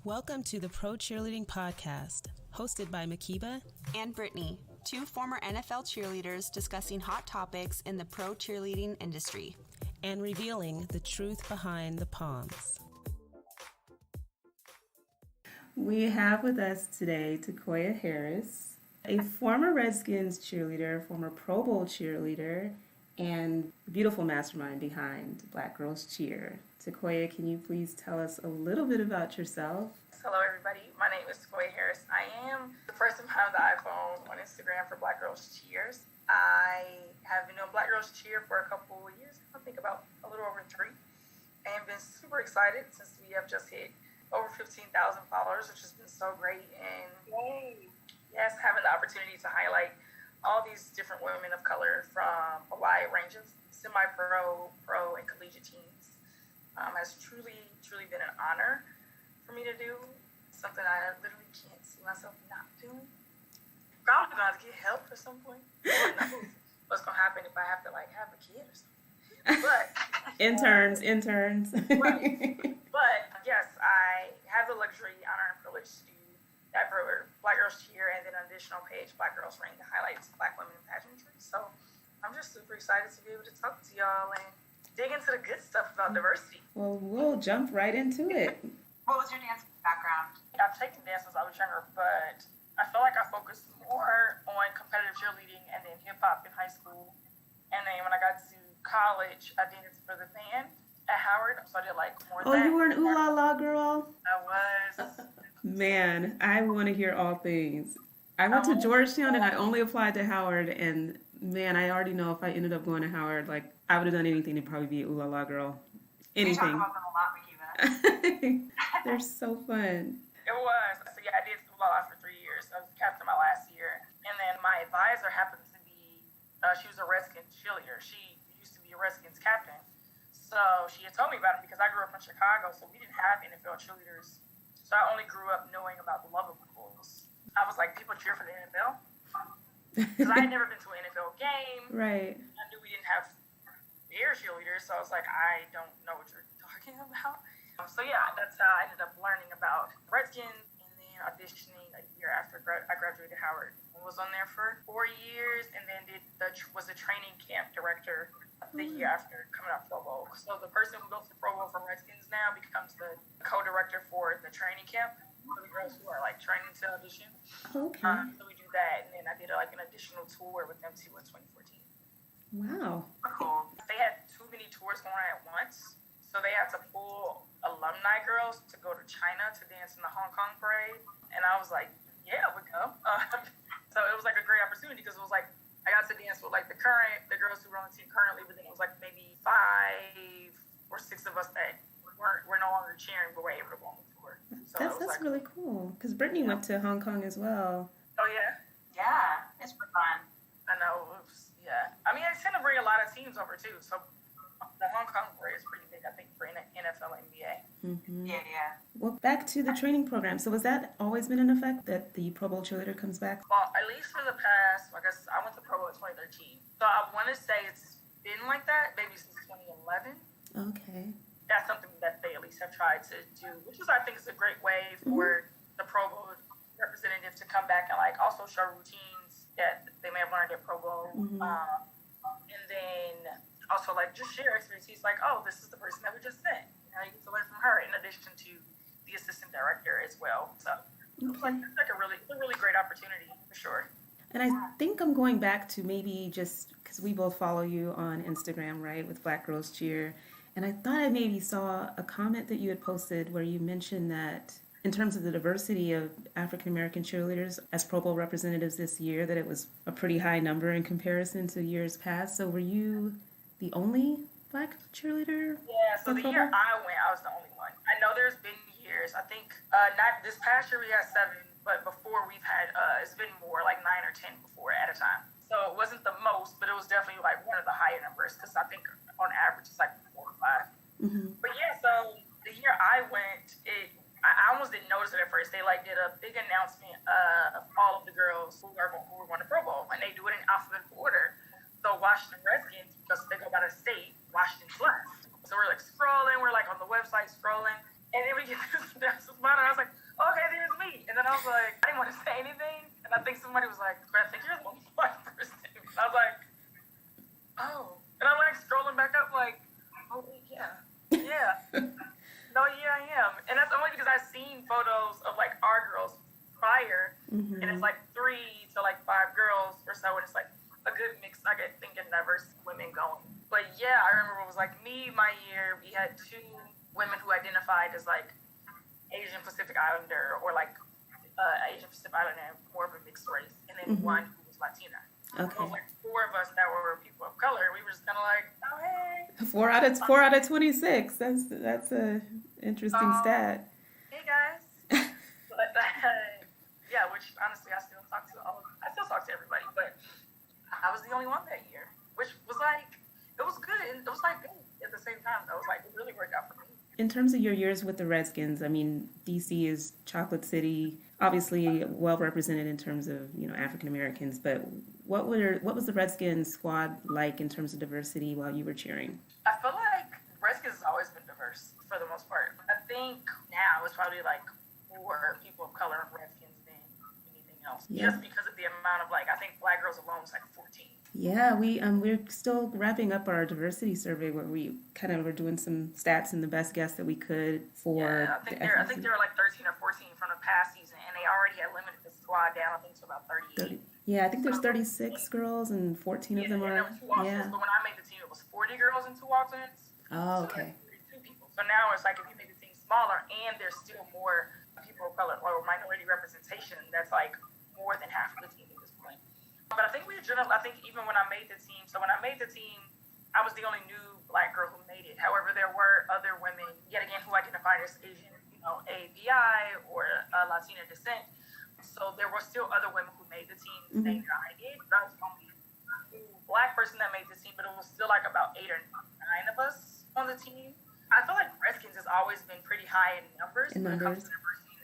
Welcome to the Pro Cheerleading Podcast, hosted by Mhkeeba and Brittany, two former NFL cheerleaders discussing hot topics in the pro cheerleading industry and revealing the truth behind the Poms. We have with us today Tecoya Harris, a former Redskins cheerleader, former Pro Bowl cheerleader, and beautiful mastermind behind Black Girls Cheer. Tecoya, can you please tell us a little bit about yourself? Hello, everybody. My name is Tecoya Harris. I am the person behind the iPhone on Instagram for Black Girls Cheers. I have been doing Black Girls Cheer for a couple of years, I think about a little over 3, and been super excited since we have just hit over 15,000 followers, which has been so great. And yes, having the opportunity to highlight all these different women of color from a wide range of semi-pro, pro, and collegiate teams has truly been an honor for me to do. Something I literally can't see myself not doing. Probably gonna have to get help at some point. Who knows what's gonna happen if I have to have a kid or something. But interns. Right. But yes, I have the luxury, honor, and privilege to do that for Black Girls Cheer, and then an additional page, Black Girls Ring, that highlights Black women in pageantry. So I'm just super excited to be able to talk to y'all and dig into the good stuff about diversity. Well, we'll jump right into it. What was your dance background? I've taken dance since I was younger, but I feel like I focused more on competitive cheerleading and then hip-hop in high school. And then when I got to college, I danced for the band at Howard, so I did more Oh, you were an ooh la la girl? I was. Man, I want to hear all things. I went to Georgetown and I only applied to Howard, and man, I already know if I ended up going to Howard, I would have done anything to probably be an ooh la la girl. Anything. We talk about them a lot, Mhkeeba. They're so fun. It was. So yeah, I did ooh la la for 3 years. I was captain my last year. And then my advisor happened to be, she was a Redskins cheerleader. She used to be a Redskins captain. So she had told me about it because I grew up in Chicago, so we didn't have NFL cheerleaders. So I only grew up knowing about the love of the Bulls. I was like, people cheer for the NFL? Because I had never been to an NFL game. Right. I knew we didn't have air cheerleaders, so I was like, I don't know what you're talking about. So yeah, that's how I ended up learning about Redskins, and then auditioning a year after I graduated Howard. I was on there for 4 years, and then was a training camp director the year after coming out Pro Bowl. So the person who goes to Pro Bowl for Redskins now becomes the co-director for the training camp for the girls who are training to audition. Okay. So we do that, and then I did an additional tour with them too in 2014. Wow. Cool. They had too many tours going on at once, so they had to pull alumni girls to go to China to dance in the Hong Kong parade, and I was like, yeah, we go. So it was a great opportunity because it was I got to dance with the girls who were on the team currently, but then it was maybe 5 or 6 of us that were no longer cheering, but were able to go on the tour. So That's really cool because Brittany went to Hong Kong as well. Oh yeah. Yeah, it's pretty fun. I know. Yeah. I mean, I tend to bring a lot of teams over too. So the Hong Kong parade is pretty big, I think, for NFL and NBA. Mm-hmm. Yeah. Well, back to the training program. So has that always been in effect that the Pro Bowl cheerleader comes back? Well, at least for the past, I guess I went to Pro Bowl in 2013. So I want to say it's been like that maybe since 2011. Okay. That's something that they at least have tried to do, which is, I think, is a great way for the Pro Bowl representative to come back and also show routines that they may have learned at Pro Bowl. Mm-hmm. And then also just share expertise, oh, this is the person that we just met. You get to learn from her in addition to the assistant director as well. So it's a really great opportunity for sure. And I think I'm going back to maybe just because we both follow you on Instagram, right, with Black Girls Cheer. And I thought I maybe saw a comment that you had posted where you mentioned that in terms of the diversity of African-American cheerleaders as Pro Bowl representatives this year, that it was a pretty high number in comparison to years past. So were you the only Black cheerleader? Yeah, so the year I went, I was the only one. I know there's been years, I think, not this past year we had 7, but before we've had, it's been more 9 or 10 before at a time. So it wasn't the most, but it was definitely one of the higher numbers, because I think on average it's 4 or 5. Mm-hmm. But yeah, so the year I went, I almost didn't notice it at first. They did a big announcement of all of the girls who were going to Pro Bowl, and they do it in alphabetical order. So Washington Redskins, because they go by the state, Washington's last. So we're scrolling, we're on the website scrolling, and then we get this announcement, and I was like, was like, I didn't want to say anything. And I think somebody was like, I think you're the only white person. And I was like, oh. And I'm like scrolling back up like, oh, yeah. No, yeah, I am. And that's only because I've seen photos of like our girls prior. And it's like 3 to like 5 girls or so. And it's like a good mix, I get thinking diverse women going. But yeah, I remember it was like me, my year, we had 2 women who identified as like Asian Pacific Islander or like Asian Pacific Islander, more of a mixed race. And then one who was Latina. Okay. So it was like 4 of us that were people of color. We were just kind of like, oh, hey. 4 out of 26. That's a interesting stat. Hey guys. But yeah, which honestly I still talk to everybody, but I was the only one that year, which was like, it was good. And it was like good at the same time. That was like, it really worked out for me. In terms of your years with the Redskins, I mean, DC is Chocolate City, obviously well represented in terms of, African Americans, but what was the Redskins squad like in terms of diversity while you were cheering? I feel like Redskins has always been diverse for the most part. I think now it's probably like more people of color in Redskins than anything else. Yeah. Just because of the amount of I think Black girls alone is like 14. Yeah, we're still wrapping up our diversity survey where we kind of were doing some stats and the best guess that we could for. Yeah, I think there were like 13 or 14 from the past season, and they already had limited the squad down. I think to about 38. Yeah, I think there's 36 girls and 14 of them are. There were 2 alternates, but when I made the team, it was 40 girls and 2 alternates. Oh, okay. So 32 people. So now it's like if you make the team smaller, and there's still more people of color or minority representation, that's like more than half of the team at this point. But I think even when I made the team, I was the only new Black girl who made it. However, there were other women, yet again, who identified as Asian, ABI or Latina descent. So there were still other women who made the team the same year I did. But I was the only Black person that made the team, but it was still like about 8 or 9 of us on the team. I feel like Redskins has always been pretty high in numbers. When it comes to diversity,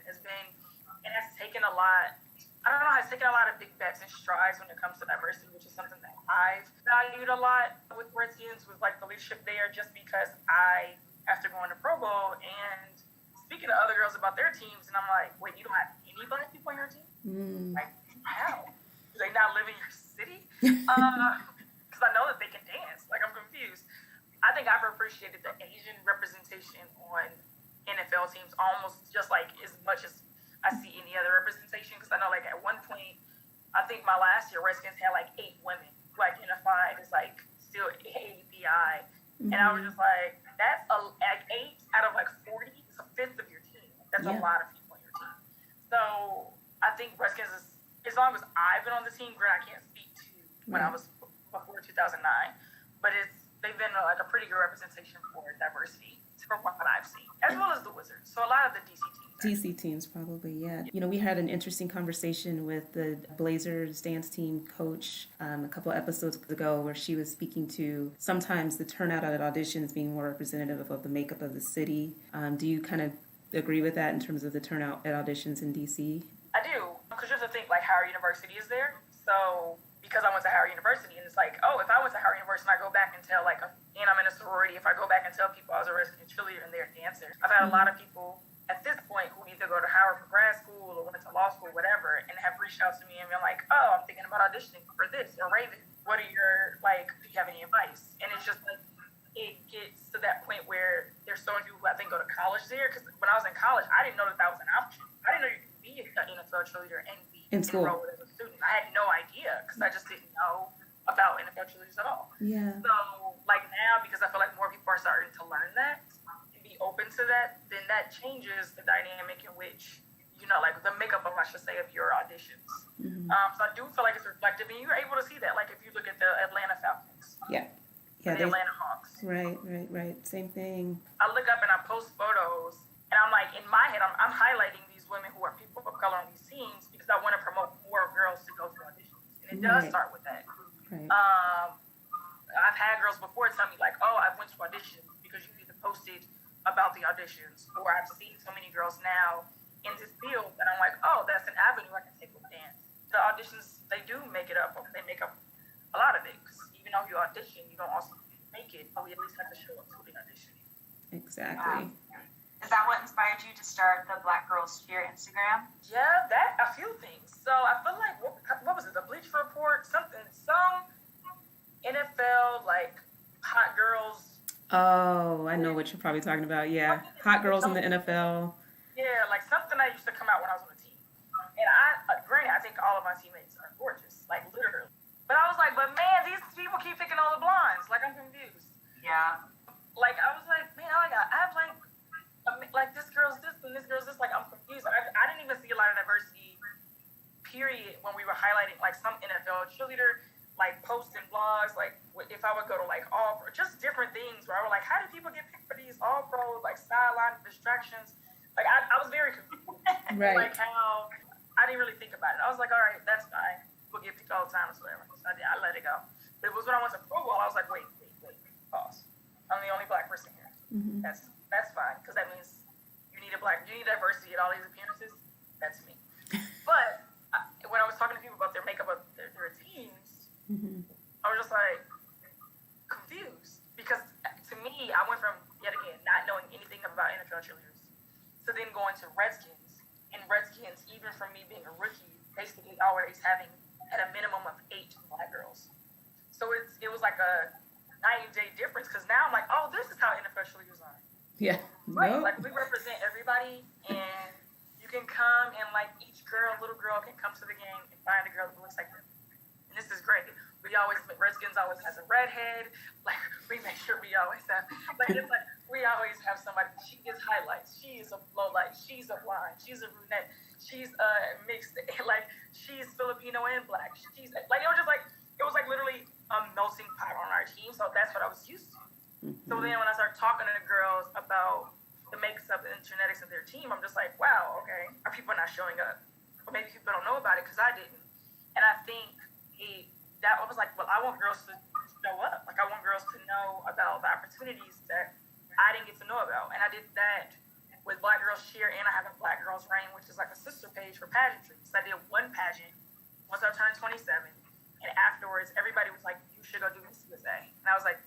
and has taken a lot. I don't know, it's taken a lot of big bets and strides when it comes to diversity, which is something that I've valued a lot with Redskins, with like the leadership there, just because after going to Pro Bowl and speaking to other girls about their teams, and I'm like, wait, you don't have any Black people on your team? Like, how? Do they not live in your city? Because I know that they can dance. Like, I'm confused. I think I've appreciated the Asian representation on NFL teams almost just like as much as I see any other representation, because I know like at one point, I think my last year Redskins had like 8 women who identified as like still ABI, and I was just like, that's like 8 out of like 40 is a fifth of your team. That's a lot of people on your team. So I think Redskins is, as long as I've been on the team, granted I can't speak to when I was before 2009, but they've been like a pretty good representation for diversity from what I've seen, as well as the Wizards. So a lot of the DC teams, probably, yeah. We had an interesting conversation with the Blazers dance team coach a couple of episodes ago where she was speaking to sometimes the turnout at auditions being more representative of the makeup of the city. Do you kind of agree with that in terms of the turnout at auditions in DC? I do, because you have to think like Howard University is there. So because I went to Howard University, and it's like, oh, if I went to Howard University and I go back and tell and I'm in a sorority, if I go back and tell people I was a Redskins cheerleader and they're dancers, I've had a lot of people at this point who either go to Howard for grad school or went to law school, whatever, and have reached out to me and been like, oh, I'm thinking about auditioning for this, or Raven, what are your, do you have any advice? And it's just like, it gets to that point where there's so many people who I think go to college there, because when I was in college, I didn't know that was an option. I didn't know you could be an NFL cheerleader and be enrolled as a student. I had no idea, because I just didn't know about NFL cheerleaders at all. Yeah. So, now, because I feel like more people are starting to learn that, open to that, then that changes the dynamic in which, the makeup of, I should say, of your auditions. So I do feel like it's reflective, and you're able to see that, if you look at the Atlanta Falcons. Yeah, the Atlanta Hawks. Right. Same thing. I look up and I post photos, and I'm like, in my head, I'm highlighting these women who are people of color on these teams because I want to promote more girls to go to auditions. And it does start with that. Right. I've had girls before tell me, oh, I went to auditions because you either posted about the auditions, or I've seen so many girls now in this field that I'm like, oh, that's an avenue I can take with dance. The auditions, they do make it up. They make up a lot of it, because even though you audition, you don't also make it, but we at least have to show up to the audition. Exactly. Is that what inspired you to start the Black Girls Girls Cheer Instagram? Yeah, that a few things. So I feel like what was it? The Bleach Report, some NFL like hot girls. Oh, I know what you're probably talking about. Yeah, hot girls in the NFL. Yeah, like something that used to come out when I was on the team. And granted, I think all of my teammates are gorgeous, like literally. But I was like, but man, these people keep picking all the blondes. Like I'm confused. Yeah. Like I was like, man, I have like this girl's this and this girl's this. Like I'm confused. I didn't even see a lot of diversity. Period. When we were highlighting like some NFL cheerleader like posts and blogs, like if I would go to like all pro, just different things where I was like, how do people get picked for these all pro like sideline distractions? Like I was very confused. Right. Like how I didn't really think about it. I was like, all right, that's fine. People get picked all the time or whatever. So I let it go. But it was when I went to Pro Bowl, I was like, wait, pause. I'm the only black person here. Mm-hmm. That's fine because that means you need diversity at all these appearances. That's me. But when I was talking to people about their makeup of their teams, I was just like confused because to me, I went from yet again not knowing anything about NFL cheerleaders to then going to Redskins, and Redskins, even from me being a rookie, basically always having at a minimum of 8 black girls. So it was like a night and day difference because now I'm like, oh, this is how NFL cheerleaders are. Yeah. Right. Nope. Like we represent everybody, and you can come and like each little girl can come to the game and find a girl that looks like them. And this is great. Redskins always has a redhead. Like we make sure we always have. Like it's like we always have somebody. She gets highlights. She is a low light. She's a blonde. She's a brunette. She's mixed. Like she's Filipino and black. She's like it was like literally a melting pot on our team. So that's what I was used to. So then when I started talking to the girls about the makeup and genetics of their team, I'm just like, wow, okay, are people not showing up? Or maybe people don't know about it because I didn't. And I think that I was like, well, I want girls to show up. Like I want girls to know about the opportunities that I didn't get to know about. And I did that with Black Girls Cheer, and I have a Black Girls Reign, which is like a sister page for pageantry. So I did one pageant once I turned 27. And afterwards, everybody was like, you should go do Miss USA. And I was like,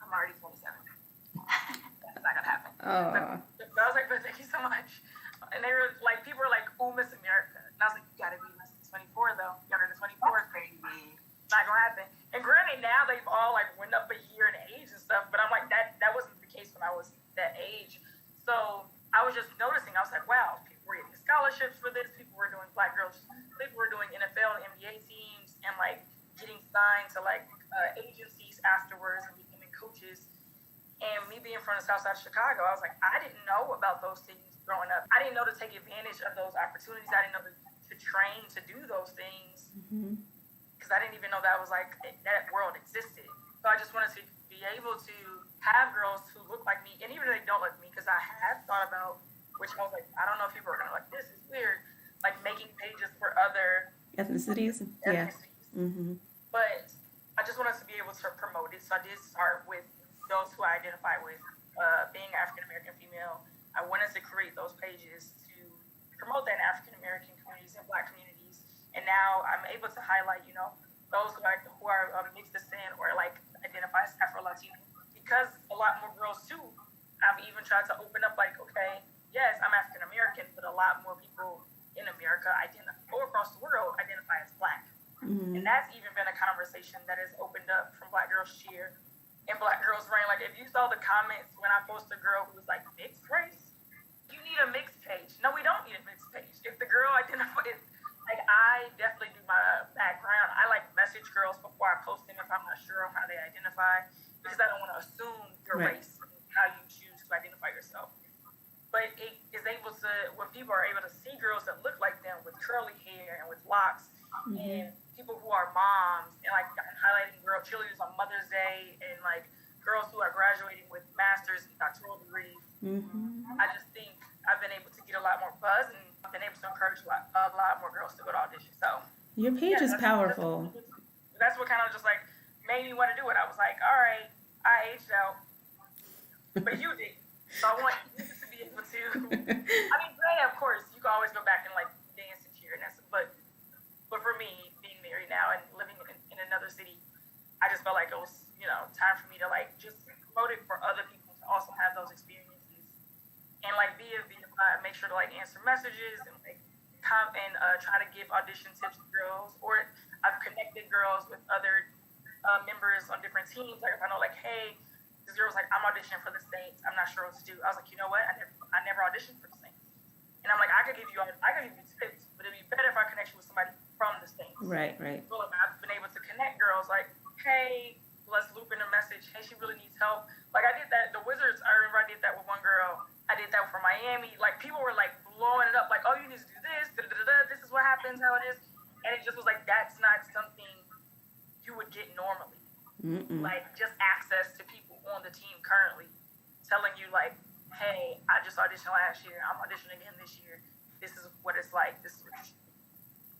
I'm already 27. That's not gonna happen. But I was like, but thank you so much. And they were like, people were like, ooh, Miss America. And I was like, you gotta be Miss 24 though. Younger than 24 is crazy. It's not gonna happen. And granted, now they've all like went up a year in age and stuff. But I'm like, that wasn't the case when I was that age. So I was just noticing. I was like, wow, people were getting scholarships for this. People were doing Black Girls. People were doing NFL and NBA teams and like getting signed to like agencies afterwards and becoming coaches. And me being from the south side of Chicago, I was like, I didn't know about those things growing up. I didn't know to take advantage of those opportunities. I didn't know to train to do those things because I didn't even know that was like that world existed. So I just wanted to be able to have girls who look like me, and even if they don't look like me, because I had thought about, which I was like, I don't know if people are gonna like this is weird, like making pages for other ethnicities. Yeah. But I just wanted to be able to promote it. So I did start with those who I identify with, being African-American female. I wanted to create those pages to promote that in African-American communities and Black communities. And now I'm able to highlight, those who are mixed descent or like identify as Afro-Latino. Because a lot more girls too, I've even tried to open up like, okay, yes, I'm African-American, but a lot more people in America or across the world identify as Black. And that's even been a conversation that has opened up from Black Girls Cheer and Black Girls Reign. Like if you saw the comments when I posted a girl who was like mixed race, you need a mixed page. No, we don't need a mixed page. If the girl identifies, like I definitely do my background. I like message girls before I post them if I'm not sure on how they identify, because I don't want to assume your race and how you choose to identify yourself. But it is able to, when people are able to see girls that look like them with curly hair and with locks, and people who are moms, and like I'm highlighting girl cheerleaders on Mother's Day, and like girls who are graduating with masters and doctoral degrees. I just think I've been able to get a lot more buzz, and I've been able to encourage a lot more girls to go to audition. So your page is powerful. That's what kind of just like made me want to do it. I was like, all right, I aged out, but you did. So I want you to be able to. I mean, of course, you can always go back and like dance and cheer, and but for me, being married now and living in another city, I just felt like it was, time for me to like just promote it for other people to also have those experiences and like be a vehicle make sure to like answer messages and like try to give audition tips to girls. Or I've connected girls with other members on different teams. Like if I know like, hey, this girl's like, I'm auditioning for the Saints. I'm not sure what to do. I was like, you know what? I never auditioned for the Saints. And I'm like, I could give you tips, but it'd be better if I connect you with somebody from the Saints. Right. So like, I've been able to connect girls like, hey, let's loop in a message. Hey, she really needs help. Like I did that. The Wizards, I remember I did that with one girl. I did that for Miami. Like people were like blowing it up. Like, oh, you need to do this. This is what happens. How it is. And it just was like, that's not something you would get normally. Mm-mm. Like just access to people on the team currently telling you like, hey, I just auditioned last year. I'm auditioning again this year. This is what it's like. This is what you should do.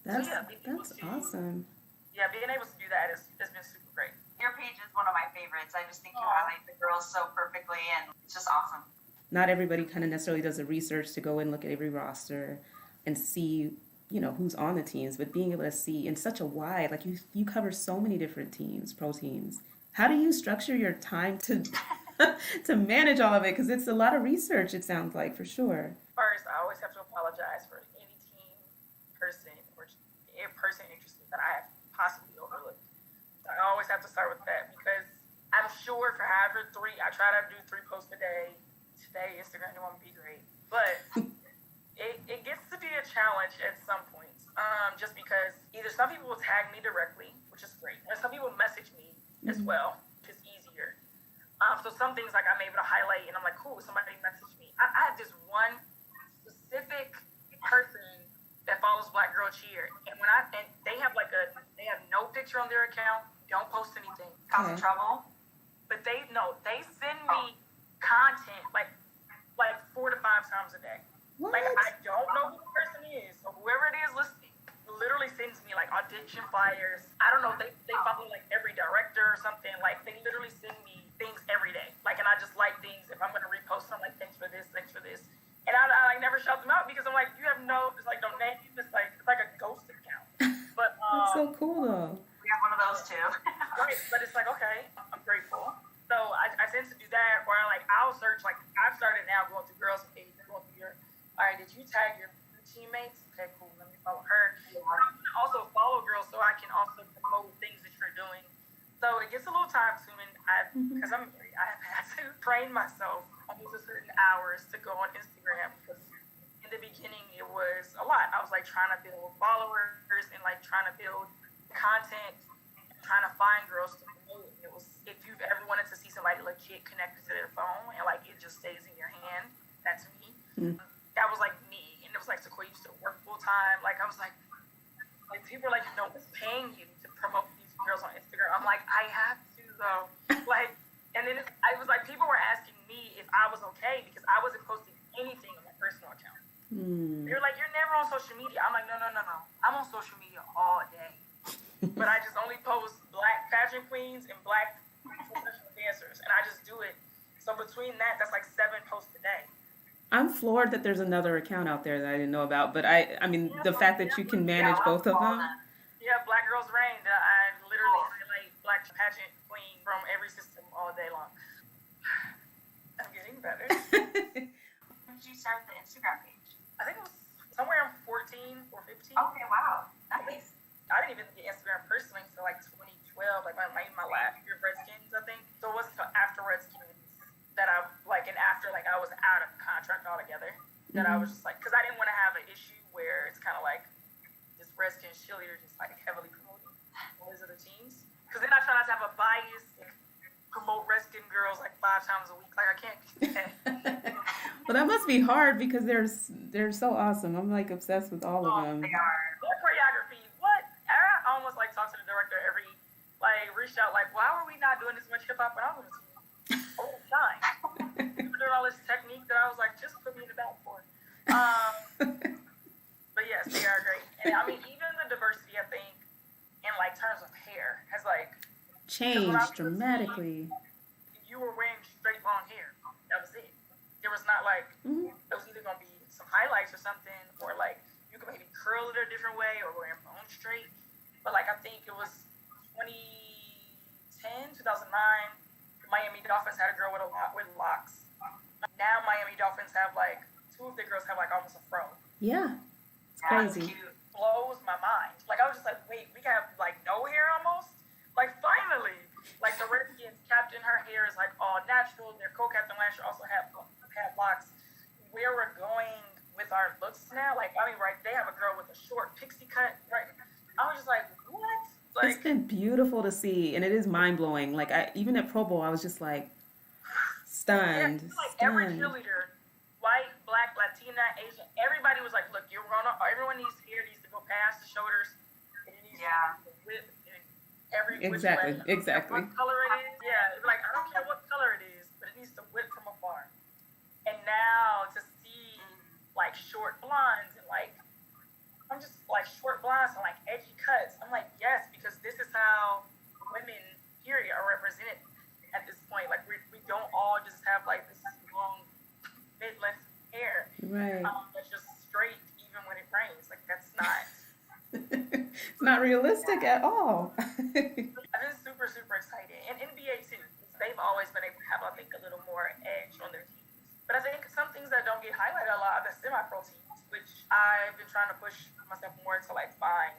That's awesome. Yeah, being able to do that has been super great. Your page is one of my favorites. I just think you highlight the girls so perfectly, and it's just awesome. Not everybody kind of necessarily does the research to go and look at every roster and see, you know, who's on the teams, but being able to see in such a wide, like you cover so many different teams, pro teams. How do you structure your time to to manage all of it? Because it's a lot of research, it sounds like, for sure. First, I always have to apologize for any team, person, or a person interested that I have possibly overlooked. I always have to start with that because I'm sure for however I try to do 3 posts a day. Today, Instagram won't be great, but it gets to be a challenge at some points. Just because either some people will tag me directly, which is great, and some people message me as well, which is easier. So some things like I'm able to highlight, and I'm like, cool, somebody messaged me. I have this one specific person that follows Black Girl Cheer, and they have no picture on their account, don't post anything, Causing trouble. but they send me content like 4 to 5 times a day. What? Like I don't know who the person is, or whoever it is listening, literally sends me like audition flyers. I don't know, they follow like every director or something. Like they literally send me things every day. Like, and I just like things. If I'm gonna repost, I'm like, thanks for this. And I like never shout them out because I'm like, you have it's like no name. It's like a ghost account. But That's so cool though. We have one of those too. right, but it's like, okay, I'm grateful. So I tend to do that, or I'll search, like I've started now going through girls' page, going through your, all right, did you tag your teammates? Okay, cool, let me follow her. I'm gonna also follow girls so I can also promote things that you're doing. So it gets a little time consuming, because I have had to train myself almost a certain hours to go on Instagram, because in the beginning it was a lot. I was like trying to build followers and like trying to build content, trying to find girls to promote. It was, if you've ever wanted to see somebody legit connected to their phone and like it just stays in your hand, that's me. That was like me. And it was like, Tecoya used to work full time. Like I was like people are like, no one's paying you to promote these girls on Instagram. I'm like, I have to though. Like, and then I was like, people were asking me if I was okay because I wasn't posting anything on my personal account. They're like, you're never on social media. I'm like, no. I'm on social media all day. But I just only post Black pageant queens and Black professional dancers, and I just do it. So between that's like 7 posts a day. I'm floored that there's another account out there that I didn't know about, but I mean, the fact that you can manage both of them. Yeah, Black Girls Reign. I literally highlight Black pageant queen from every system all day long. I'm getting better. When did you start the Instagram page? I think it was somewhere around 14 or 15. Okay, wow. Nice. I didn't even get Instagram personally until like 2012, like my last year of Redskins, I think. So it wasn't until after Redskins that I I was out of contract altogether. That I was just like, because I didn't want to have an issue where it's kind of like this Redskins cheerleader just like heavily promoting all these other teams. Because then I try not to have a bias, like, promote Redskin girls like 5 times a week. Like I can't do that. Well, that must be hard because they're so awesome. I'm like obsessed with all of them. They are. Their choreography, what? I almost like talk to the director reached out like, why were we not doing this much hip hop when I was all the time? We were doing all this technique that I was like, just put me in the back for it. But yes, they are great. And I mean, even the diversity, I think, in like terms of hair has like changed dramatically. You were wearing straight long hair. That was it. There was not like, it was either going to be some highlights or something, or like you could maybe curl it a different way or wear your bone straight. But like, I think it was 2009, Miami Dolphins had a girl with locks. Now Miami Dolphins have like two of the girls have like almost a fro. Yeah. It's That's crazy. cute. Blows my mind. Like I was just like, wait, we have like no hair almost? Like finally. Like the Redskins captain, her hair is like all natural. Their co-captain last year also had locks. Where we're going with our looks now, like I mean, right? They have a girl with a short pixie cut. Right? I was just like, what? It's Like, been beautiful to see, and it is mind blowing. Like even at Pro Bowl, I was just like yeah, stunned, like every stunned. cheerleader, white, black, Latina, Asian, everybody was like, look, everyone needs hair needs to go past the shoulders. And it needs Yeah. to whip in every Exactly, which way. exactly. What color it is? Yeah, it's like I don't care what color it is, but it needs to whip from afar. And now to see like short blondes and like I'm just like short blondes and like edgy cuts. I'm like, yes, because this is how women period are represented at this point. Like we don't all just have like this long mid-length hair Right. that's just straight even when it rains. Like that's not. It's not realistic at all. I've been super excited, and NBA too. They've always been able to have I think a little more edge on their teams. But I think some things that don't get highlighted a lot are the semi-pro teams, which I've been trying to push myself more to like find.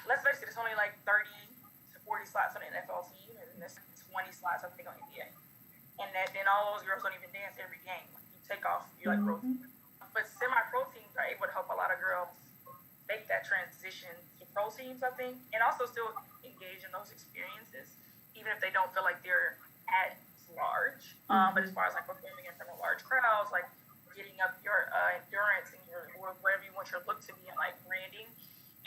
Let's face it, it's only like 30 to 40 slots on the NFL team, and there's 20 slots I think on NBA. And then all those girls don't even dance every game. Like you take off, you like pro team. But semi-pro teams are able to help a lot of girls make that transition to pro teams, I think, and also still engage in those experiences, even if they don't feel like they're as large. But as far as like performing in front of large crowds, like getting up your endurance and your or wherever you want your look to be, and like branding.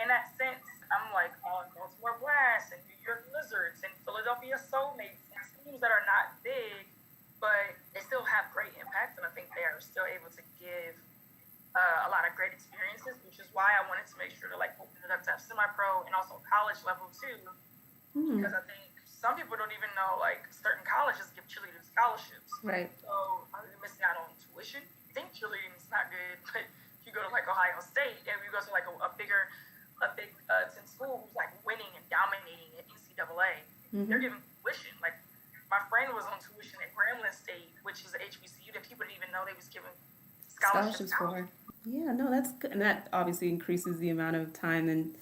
In that sense, I'm like on Baltimore Blast and New York Lizards and Philadelphia Soulmates and teams that are not big, but they still have great impact, and I think they are still able to give a lot of great experiences, which is why I wanted to make sure to like open it up to have semi-pro and also college level too, because I think some people don't even know like certain colleges give cheerleaders scholarships. Right. So you're missing out on tuition. You think cheerleading is not good, but if you go to like Ohio State and you go to like a big 10 school who's like winning and dominating at NCAA, they're giving tuition. Like my friend was on tuition at Grambling State, which is a HBCU that people didn't even know they was giving scholarships For. Yeah, no, that's good. And that obviously increases the amount of time and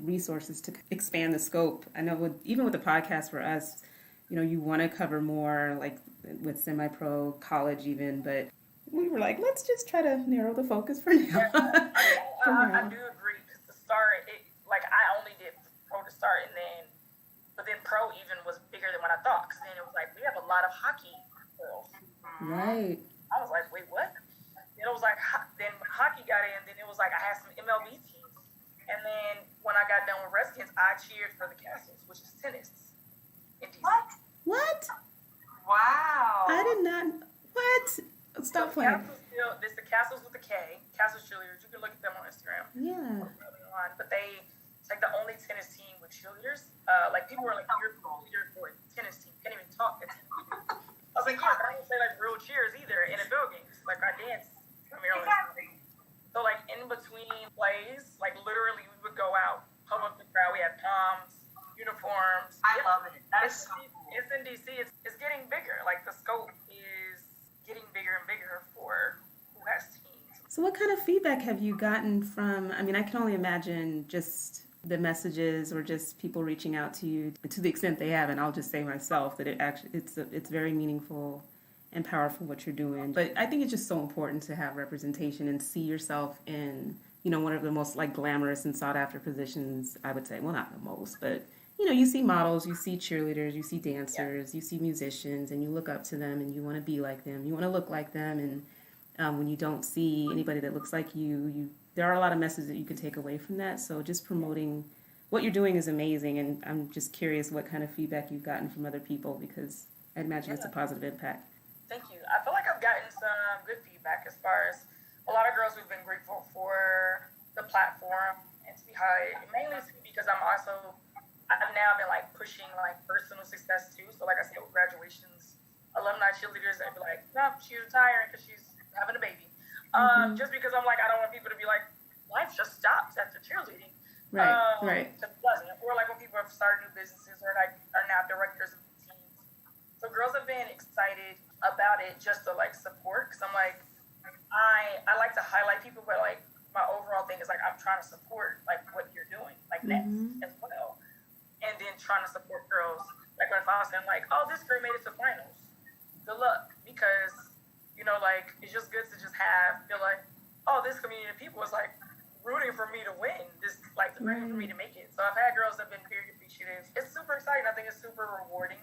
resources to expand the scope. I know even with the podcast for us, you know, you want to cover more like with semi-pro, college even, but we were like, let's just try to narrow the focus for now. I do agree, because the start, like I only did pro to start, but then pro even was bigger than what I thought, because then it was like, we have a lot of hockey girls. Right. I was like, wait, what? Then it was like, then hockey got in, then it was like I had some MLB teams. And then when I got done with Redskins, I cheered for the Castles, which is tennis in DC. What? Wow. I did not. What? Stop playing. It's the Castles with the K, Castles cheerleaders. You can look at them on Instagram. Yeah. But it's like the only tennis team with cheerleaders. Like people were like, you're a cheerleader for a tennis team. Can't even talk. I was like, yeah, but I don't say like real cheers either in a building. Like I dance primarily. Exactly. So like in between plays, like literally we would go out, pump up the crowd. We had Poms, uniforms. I love it. That is so cool. It's in DC. It's getting bigger. Like the scope is getting bigger and bigger for who has teams. So what kind of feedback have you gotten from, I mean, I can only imagine just the messages or just people reaching out to you to the extent they have, and I'll just say myself that it's very meaningful and powerful what you're doing. But I think it's just so important to have representation and see yourself in, you know, one of the most like glamorous and sought after positions, I would say. Well, not the most, but you know, you see models, you see cheerleaders, you see dancers, you see musicians, and you look up to them and you want to be like them. You want to look like them. And when you don't see anybody that looks like you, there are a lot of messages that you can take away from that. So just promoting what you're doing is amazing. And I'm just curious what kind of feedback you've gotten from other people, because I'd imagine it's a positive impact. Thank you. I feel like I've gotten some good feedback as far as a lot of girls who've been grateful for the platform and to be hired. Mainly because I've now been like pushing like personal success too. So like I said, with graduations, alumni cheerleaders, they'd be like, no, she's retiring because she's having a baby. Just because I'm like, I don't want people to be like, life just stops after cheerleading. Right. It doesn't. Or like when people have started new businesses or like are now directors of teams. So girls have been excited about it just to like support, because I'm like, I like to highlight people, but like my overall thing is like I'm trying to support like what you're doing, like next as well, and then trying to support girls. Like when I was saying like, oh, this girl made it to finals, good luck, because you know like it's just good to just feel like, oh, this community of people is like rooting for me to win, this like rooting for me to make it. So I've had girls that have been very appreciative. It's super exciting. I think it's super rewarding.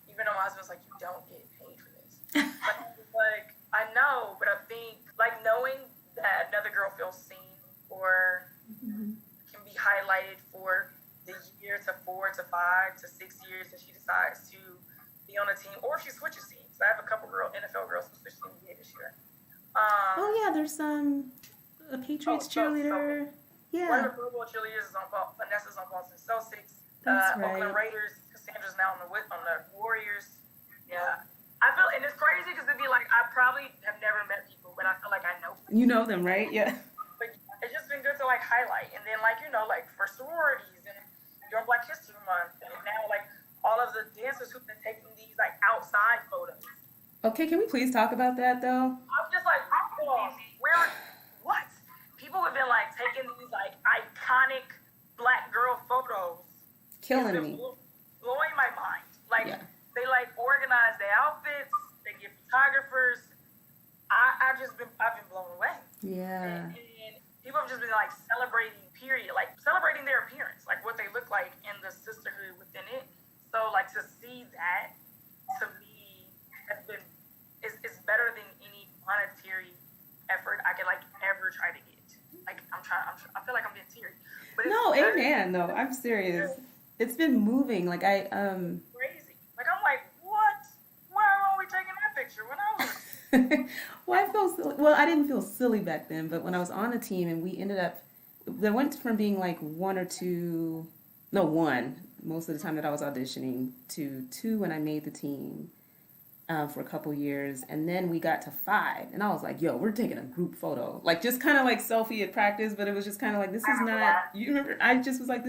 Even though my husband's like, you don't get paid for this. But like, I know, but I think like knowing that another girl feels seen or can be highlighted for the year to 4 to 5 to 6 years that she decides to be on a team, or if she switches teams. I have a couple NFL girls who switched teams this year. Oh yeah, there's a Patriots cheerleader. One of the Pro Bowl cheerleaders is Vanessa's on Boston Celtics. That's right. Oakland Raiders. Cassandra's now on the Warriors. Yeah. I feel, and it's crazy because it'd be like, I probably have never met people, but I feel like I know people. You know them, right? Yeah. But it's just been good to like highlight. And then like, you know, like for sororities and during Black History Month, and now like all of the dancers who've been taking these like outside photos. Okay, can we please talk about that though? I'm just like, oh, what? People have been like taking these like iconic Black girl photos. Killing me. Blowing my mind. Like, they like organize their outfits, they get photographers. I've been blown away. Yeah. And people have just been like celebrating, period, like celebrating their appearance, like what they look like and the sisterhood within it. So like to see that, to me, is better than any monetary effort I could like ever try to get. Like I feel like I'm getting teary. But No, amen. No, I'm serious. It's been moving. Like crazy. Like I'm like, what? Why are we taking that picture when I was? Well, I didn't feel silly back then, but when I was on a team and we ended up, there went from being like one most of the time that I was auditioning to 2 when I made the team for a couple years, and then we got to 5, and I was like, yo, we're taking a group photo, like just kind of like selfie at practice, but it was just kind of like, this is not, you remember, I just was like,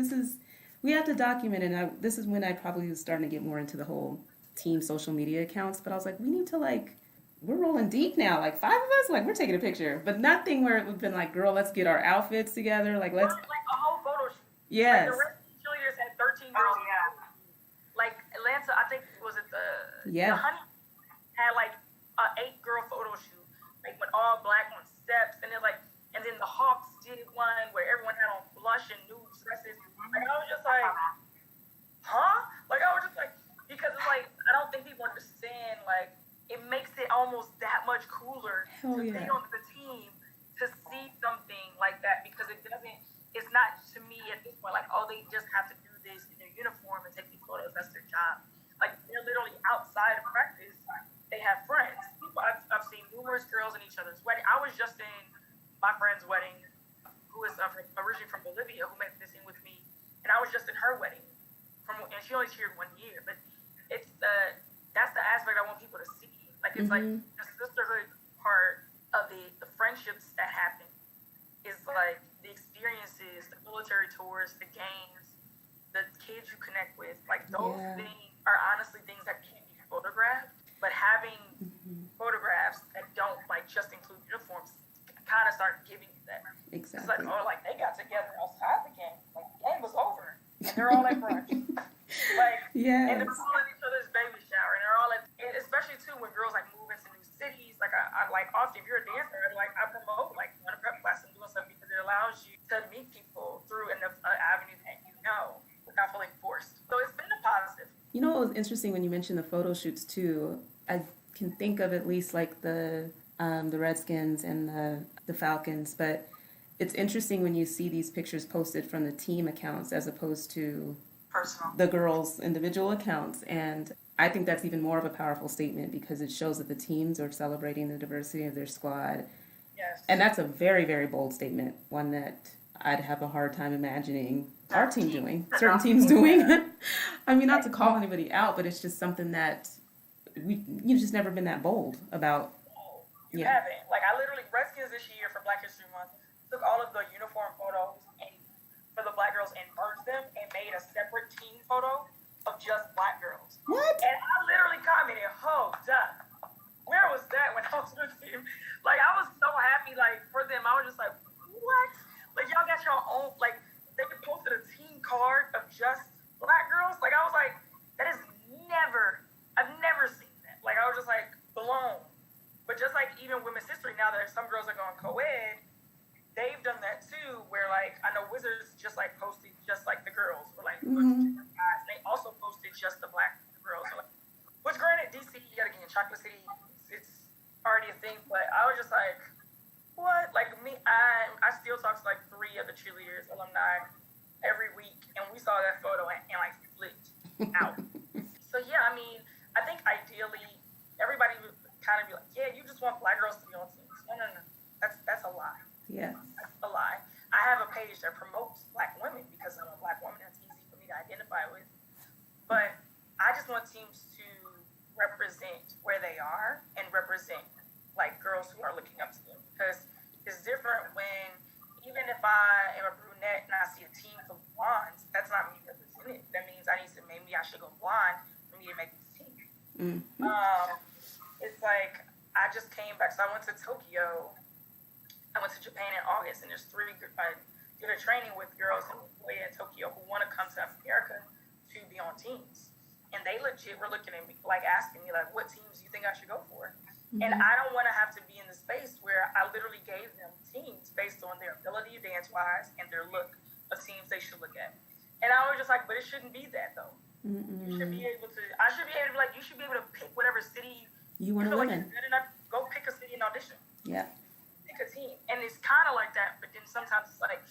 we have to document it, and this is when I probably was starting to get more into the whole team social media accounts, but I was like, we need to like, we're rolling deep now, like 5 of us, like we're taking a picture, but nothing where it would have been like, girl, let's get our outfits together, like let's. Like a whole photo shoot. Yes. Like the rest of the cheerleaders had 13 girls. Oh, yeah. Like Atlanta, I think, was it the Honey had like an 8-girl photo shoot, like when all Black on steps, and then the Hawks did one where everyone had on blush and nude dresses. Like I was just like, huh? Like I was just like, because it's like I don't think people understand. Like it makes it almost that much cooler to be on the team to see something like that, because it doesn't. It's not to me at this point like, oh, they just have to do this in their uniform and take these photos. That's their job. Like they're literally outside of practice. They have friends. I've seen numerous girls in each other's wedding. I was just in my friend's wedding, who is originally from Bolivia, who met this in with me, and I was just in her wedding. And she only cheered 1 year, but it's that's the aspect I want people to see. Like it's like the sisterhood part of the friendships that happen is like the experiences, the military tours, the games, the kids you connect with. Like those things are honestly things that can't be photographed. But having photographs that don't like just include uniforms kind of start giving you that. Exactly. It's like, oh, like they got together outside the game. Like the game was over, and they're all at brunch. And they're all at each other's baby shower, and they're all and especially too when girls like move into new cities. Like I like often if you're a dancer, I promote like going to prep class and doing stuff because it allows you to meet people through an avenue that you know without feeling forced. So it's been a positive. You know what was interesting when you mentioned the photo shoots too? I can think of at least like the Redskins and the Falcons, but it's interesting when you see these pictures posted from the team accounts as opposed to personal, the girls' individual accounts. And I think that's even more of a powerful statement because it shows that the teams are celebrating the diversity of their squad. Yes. And that's a very, very bold statement, one that I'd have a hard time imagining our team doing, certain teams doing. I mean, not to call anybody out, but it's just something that you've just never been that bold about. You haven't. Like, I literally, Redskins this year for Black History Month took all of the uniform photos and for the Black girls and merged them and made a separate team photo of just Black girls. What? And I literally commented, hold up. Where where was that when I was with team? Like, I was so happy, like, for them. I was just like, what? Like, y'all got your own, like, they posted a team card of just Black girls. Like, I was like, that is I've never seen that. Like, I was just like, blown. But just like even women's history, now that some girls are going co-ed, they've done that too, where like, I know Wizards just like posted just like the girls, or like guys. They also posted just the Black girls. So, like, which granted, DC, you gotta get in Chocolate City, it's already a thing, but I was just like, what? Like me, I still talk to like 3 of the cheerleaders, alumni, every week, and we saw that photo and like flipped out. So yeah, I mean, I think ideally everybody would kind of be like, yeah, you just want Black girls to be on teams. No. That's a lie. Yeah. That's a lie. I have a page that promotes Black women because I'm a Black woman. That's easy for me to identify with. But I just want teams to represent where they are and represent like girls who are looking up to them. Because it's different when, even if I am a brunette and I see a team of blondes, that's not me representing. That means maybe I should go blonde for me to make this team. It's like, I just came back, so I went to Tokyo. I went to Japan in August, and there's 3, I did a training with girls in Tecoya and Tokyo who want to come to America to be on teams. And they legit were looking at me, like asking me, like, what teams do you think I should go for? And I don't want to have to be in the space where I literally gave them teams based on their ability dance-wise and their look of teams they should look at. And I was just like, but it shouldn't be that, though. You should be able to, I should be able to, like, you should be able to pick whatever city you want to live in. Good enough, go pick a city and audition. Yeah. Pick a team. And it's kind of like that, but then sometimes it's like,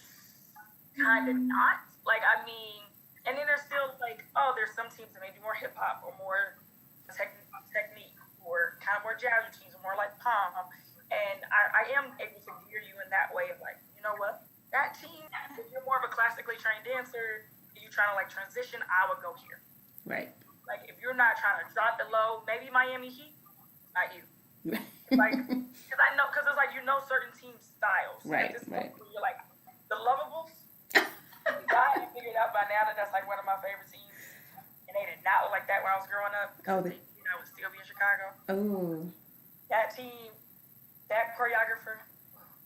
kind of not. Like, I mean, and then there's still like, oh, there's some teams that may do more hip-hop or more technique or kind of more jazz routines or more like Poms. And I am able to gear you in that way of like, you know what? That team, if you're more of a classically trained dancer, if you're trying to like transition, I would go here. Right. Like, if you're not trying to drop it low, maybe Miami Heat, not you. Like, because I know, because it's like, you know, certain team styles. Right, Like, right. You're like, the Lovables, I had figured out by now that that's like one of my favorite teams. And they did not look like that when I was growing up. Oh, they, you know, would still be in Chicago. Oh. That team, that choreographer,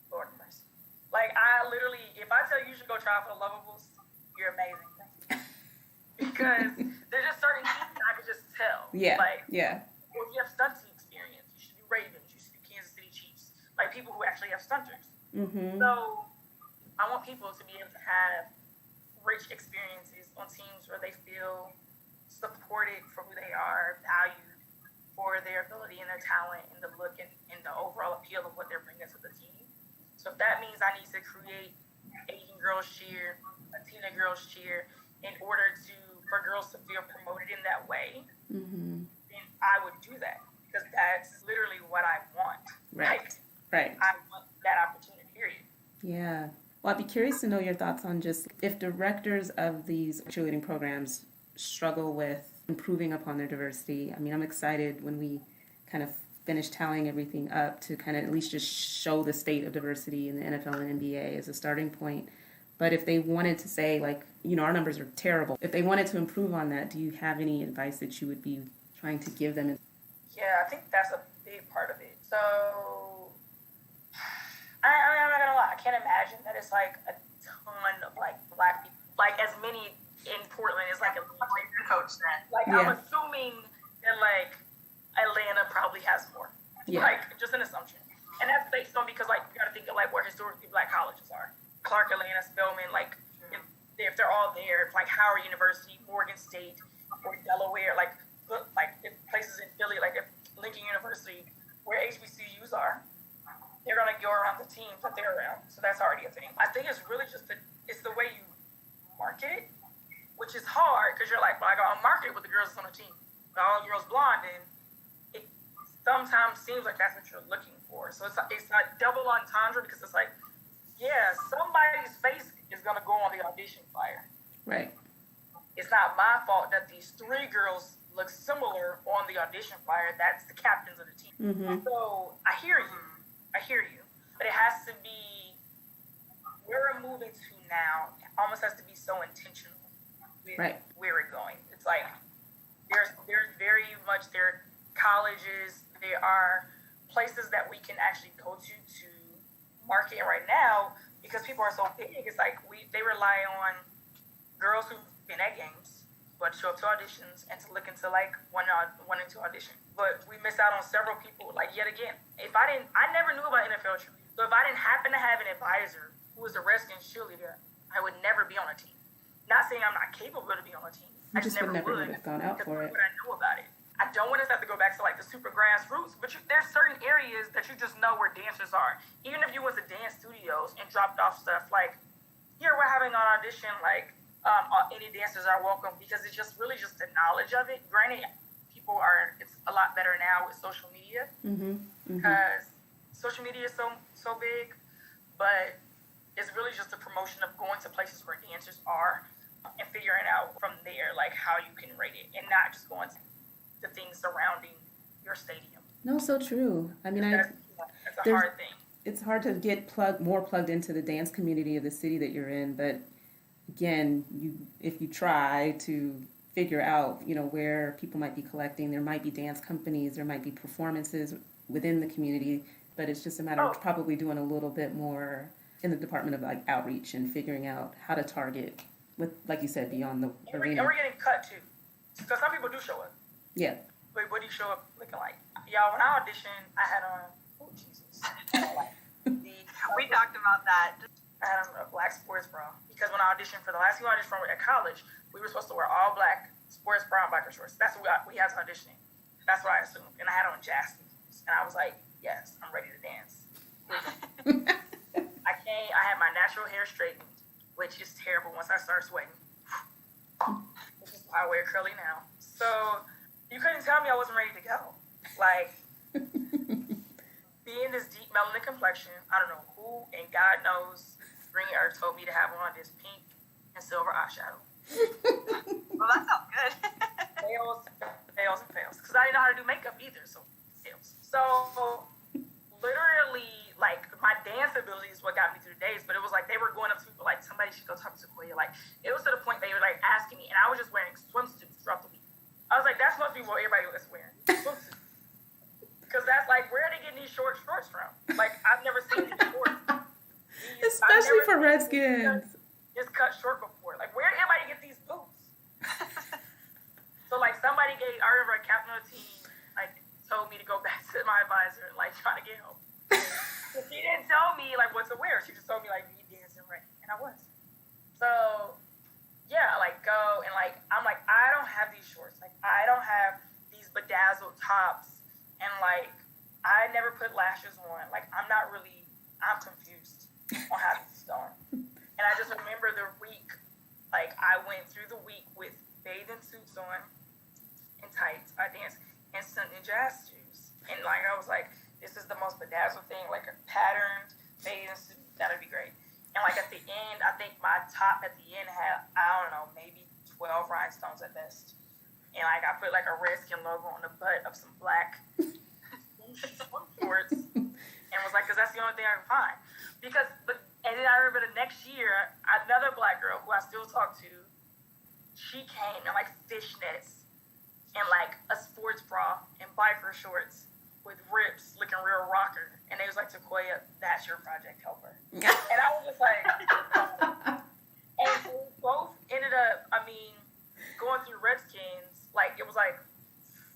Lord of mercy. Like, I literally, if I tell you you should go try for the Lovables, you're amazing. Because there's just certain teams I could just tell. Yeah. Like, yeah. Well, if you have stunting experience, you should do Ravens, you should do Kansas City Chiefs. Like, people who actually have stunters. So, I want people to be able to have rich experiences on teams where they feel supported for who they are, valued for their ability and their talent and the look and the overall appeal of what they're bringing to the team. So if that means I need to create Asian girls cheer, Latina girls cheer, in order for girls to feel promoted in that way, then I would do that, because that's literally what I want. Right. Like, I want that opportunity, period. Yeah. Well, I'd be curious to know your thoughts on just if directors of these cheerleading programs struggle with improving upon their diversity. I mean, I'm excited when we kind of finish tallying everything up to kind of at least just show the state of diversity in the NFL and NBA as a starting point. But if they wanted to say, like, you know, our numbers are terrible, if they wanted to improve on that, do you have any advice that you would be trying to give them? Yeah, I think that's a big part of it. So, I'm not gonna lie, I can't imagine that it's like a ton of like Black people, like as many in Portland as like a coach then. Like, yeah. I'm assuming that like Atlanta probably has more. Yeah. Like, just an assumption. And that's based on, because like, you gotta think of like where historically Black colleges are. Clark, Atlanta, Spelman, like, if they're all there, like Howard University, Morgan State, or Delaware, like if places in Philly, like if Lincoln University, where HBCUs are, they're gonna go around the teams that they're around. So that's already a thing. I think it's really just it's the way you market it, which is hard, because you're like, well, I'll market it with the girls on the team, but all the girls blonde, and it sometimes seems like that's what you're looking for. So it's not double entendre, because it's like, yeah, somebody's face is going to go on the audition flyer. Right. It's not my fault that these 3 girls look similar on the audition flyer. That's the captains of the team. So I hear you. But it has to be, where we're moving to now, it almost has to be so intentional with where we're going. It's like, there's very much, there are colleges, there are places that we can actually go to market right now, because people are so big, it's like they rely on girls who've been at games but show up to auditions and to look into like one and two audition. But we miss out on several people, like yet again. I never knew about NFL cheerleading. So if I didn't happen to have an advisor who was a Redskins cheerleader, I would never be on a team. Not saying I'm not capable to be on a team. I just never would have gone out for it. What I know about it. I don't want us to have to go back to like the super grassroots, but there's certain areas that you just know where dancers are. Even if you went to dance studios and dropped off stuff like, here we're having an audition, like any dancers are welcome, because it's just really just the knowledge of it. Granted, it's a lot better now with social media, because social media is so big, but it's really just a promotion of going to places where dancers are and figuring out from there like how you can rate it, and not just going to the things surrounding your stadium. No, so true. I mean, that's a hard thing. It's hard to get more plugged into the dance community of the city that you're in, but again, if you try to figure out, where people might be collecting, there might be dance companies, there might be performances within the community, but it's just a matter of probably doing a little bit more in the department of like outreach and figuring out how to target with, like you said, beyond the arena. And we're getting cut too, because some people do show up. Yeah. Wait, what do you show up looking like? Y'all, when I auditioned, I had on, we talked about that. I had on a black sports bra, because when I auditioned for the last few auditions at college, we were supposed to wear all black sports bra and biker shorts. That's what we had to auditioning. That's what I assumed. And I had on jazz boots. And I was like, yes, I'm ready to dance. I had my natural hair straightened, which is terrible once I start sweating. Which is why I wear curly now. So you couldn't tell me I wasn't ready to go. Like, being this deep melanin complexion, I don't know who, and God knows, Green Earth told me to have on this pink and silver eyeshadow. Well, that sounds good. fails. Because I didn't know how to do makeup either, so fails. So, literally, like, my dance ability is what got me through the days, but it was like they were going up to people, like, somebody should go talk to Tecoya. Like, it was to the point they were, like, asking me, and I was just wearing swimsuits throughout the week. I was like, that's supposed to be what everybody was wearing. Swimsuits. Because that's, like, where are they getting these short shorts from? Like, I've never seen these shorts. Especially for Redskins. It's cut short before. Like, where did everybody get these boots? So, like, I remember a captain of the team, like, told me to go back to my advisor and, like, try to get help. She didn't tell me, like, what to wear. She just told me, like, be dancing right. And I was. So, yeah, like, go. And, like, I'm like, I don't have these shorts. Like, I don't have these bedazzled tops. And, like, I never put lashes on. Like, I'm confused on how this is going. And I just remember the week, like, I went through the week with bathing suits on and tights. I danced instant in jazz shoes. And, like, I was like, this is the most bedazzled thing, like a patterned bathing suit. That'd be great. And, like, at the end, I think my top at the end had, I don't know, maybe 12 rhinestones at best. And, like, I put, like, a Redskin logo on the butt of some black shorts. And was like, because that's the only thing I can find. And then I remember the next year, another black girl who I still talk to, she came in, like, fishnets and, like, a sports bra and biker shorts with rips looking real rocker. And they was like, Tecoya, that's your project helper. And I was just like, and we both ended up, going through Redskins, like, it was like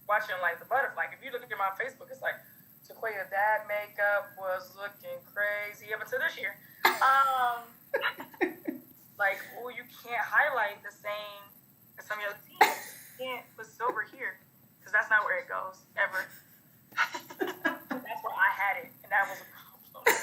watching, like, the butterfly. Like, if you look at my Facebook, it's like, Tecoya, that makeup was looking crazy up until this year. Like, oh, you can't highlight the same as some of your teams. You can't put silver here, because that's not where it goes, ever. That's where I had it, and that was a problem.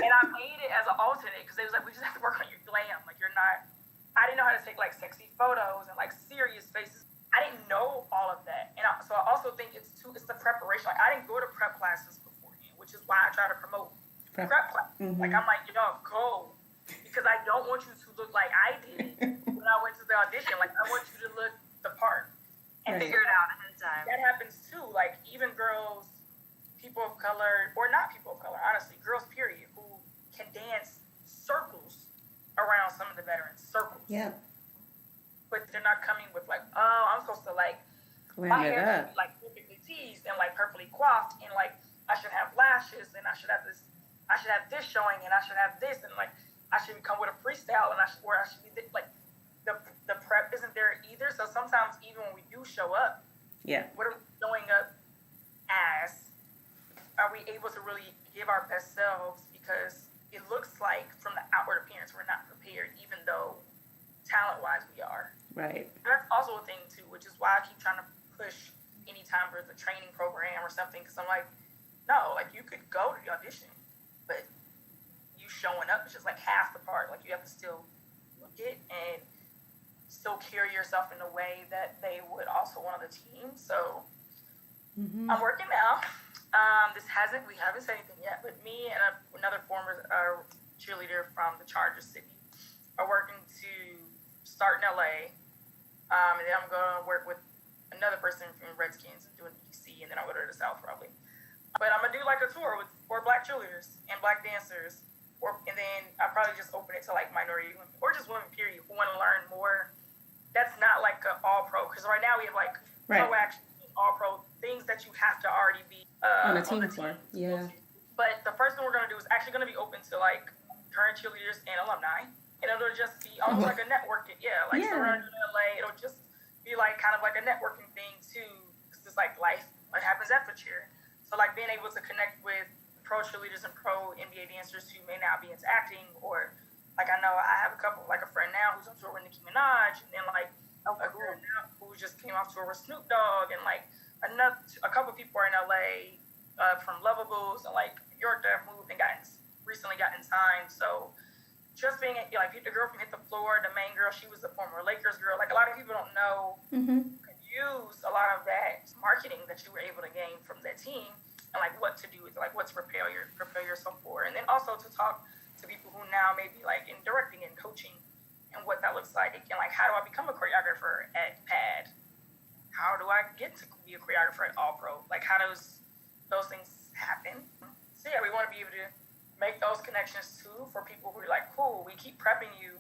And I made it as an alternate, because they was like, we just have to work on your glam. Like, you're not, I didn't know how to take, like, sexy photos and, like, serious faces. I didn't know all of that. And so I also think it's the preparation. Like, I didn't go to prep classes beforehand, which is why I try to promote prep classes. Mm-hmm. Like, I'm like, go. Because I don't want you to look like I did when I went to the audition. Like, I want you to look the part. And figure it out ahead of time. That happens too. Like, even girls, people of color, or not people of color, honestly, girls, period, who can dance circles around some of the veterans. Circles. Yeah. But they're not coming with, like, oh, I'm supposed to, like, my hair should be, like, perfectly teased and, like, perfectly coiffed. And, like, I should have lashes, and I should have this showing, and I should have this, and like I should come with a freestyle, and I should be like the prep isn't there either. So sometimes even when we do show up, what are we showing up as? Are we able to really give our best selves? Because it looks like from the outward appearance we're not prepared, even though talent-wise we are. Right. That's also a thing too, which is why I keep trying to push anytime there's a training program or something, because I'm like, no, like you could go to the audition, but you showing up is just like half the part. Like you have to still look it and still carry yourself in a way that they would also one of the team. So I'm working now. We haven't said anything yet, but me and another former cheerleader from the Chargers city are working to start in LA. And then I'm going to work with another person from Redskins and doing DC, and then I'll go to the South probably. But I'm going to do like a tour with 4 Black cheerleaders and Black dancers. And then I'll probably just open it to like minority women or just women, period, who want to learn more. That's not like an all-pro, because right now we have like pro action, all-pro, things that you have to already be on a team for. Yeah. But the first one we're going to do is actually going to be open to like current cheerleaders and alumni. And it'll just be almost like a networking. So we're in LA, it'll just be like kind of like a networking thing too, because it's like life, what happens after cheer. So like being able to connect with pro cheerleaders and pro NBA dancers who may not be into acting, or like I know I have a friend now who's on tour with Nicki Minaj, and then like a girl now who just came off tour with Snoop Dogg, and like a couple people are in LA from Lovables, and like New York that have moved and recently gotten signed. So just being like the girl from Hit the Floor, the main girl, she was the former Lakers girl. Like a lot of people don't know could use a lot of that marketing that you were able to gain from that team, and like what to do with like what to prepare yourself for, and then also to talk to people who now may be like in directing and coaching, and what that looks like, and like how do I become a choreographer at PAD? How do I get to be a choreographer at All Pro? Like how does those things happen? So we want to be able to make those connections too for people who are like, cool, we keep prepping you